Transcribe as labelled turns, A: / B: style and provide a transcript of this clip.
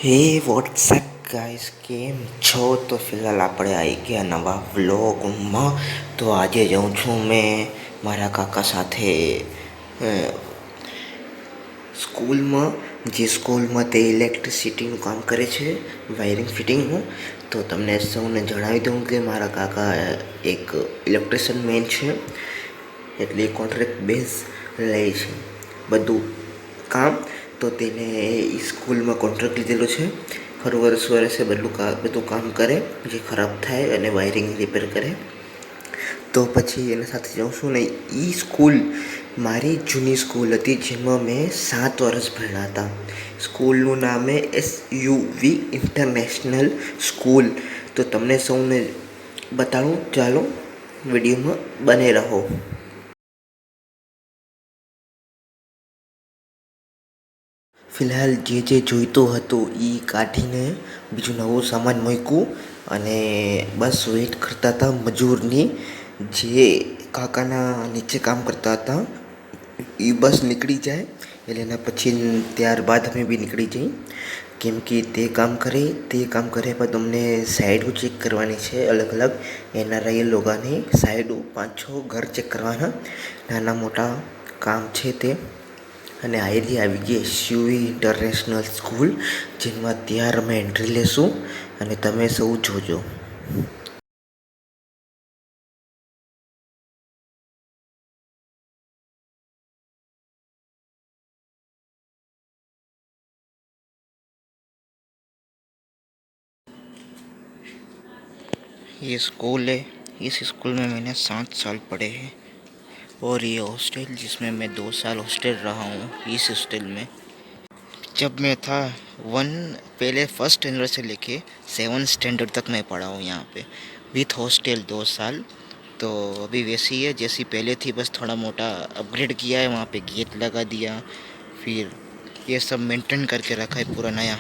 A: હે WhatsApp guys, કેમ છો? તો ફિલહાલ આપણે આવી ગયા નવા વ્લોગમાં. તો આજે જાઉં છું મેં મારા કાકા સાથે સ્કૂલમાં. જે સ્કૂલમાં તે ઇલેક્ટ્રિસિટીનું કામ કરે છે, વાયરિંગ ફિટિંગનું. તો તમને સૌને જણાવી દઉં કે મારા કાકા એક ઇલેક્ટ્રિશિયન મેન છે, એટલે કોન્ટ્રાક્ટ બેઝ લે છે બધું કામ. તો તેને સ્કૂલમાં કોન્ટ્રાક્ટ લીધેલો છે. હર વર્ષે બધું કામ કરે, જે ખરાબ થાય અને વાયરિંગ રિપેર કરે. તો પછી એના સાથે જાઉં છું ને. સ્કૂલ મારી જૂની સ્કૂલ હતી, જેમાં મેં 7 વર્ષ ભણ્યા હતા. સ્કૂલનું નામ SUV ઇન્ટરનેશનલ સ્કૂલ. તો તમને સૌને બતાડું, ચાલો વિડીયોમાં બને રહો. ફિલહાલ જે જોઈતું હતું એ કાઢીને બીજું નવું સામાન મૂક્યું અને બસ વેઇટ કરતા હતા મજૂરની. જે કાકાના નીચે કામ કરતા હતા એ બસ નીકળી જાય એટલે એના પછી ત્યારબાદ અમે બી નીકળી જઈએ. કેમ કે તે કામ કરે પણ તમને સાઈડો ચેક કરવાની છે અલગ અલગ. NRI લોકોની સાઈડો 5-6 ઘર ચેક કરવાના, નાના મોટા કામ છે તે. અને આઈડી આવી ગઈ SUV ઇન્ટરનેશનલ સ્કૂલ, જેમાં ત્યાં અમે એન્ટ્રી લેશું અને તમે સૌ જોજો. ये स्कूल है, इस स्कूल में मैंने 7 साल पढ़े हैं. और ये हॉस्टल जिसमें मैं 2 साल हॉस्टल रहा हूँ, इस हॉस्टल में जब मैं था पहले फर्स्ट स्टैंडर्ड से लेके 7th स्टैंडर्ड तक मैं पढ़ा हूँ यहाँ पे, विथ हॉस्टल 2 साल. तो अभी वैसी है जैसी पहले थी, बस थोड़ा मोटा अपग्रेड किया है. वहाँ पे गेट लगा दिया, फिर ये सब मेंटेन करके रखा है पूरा नया.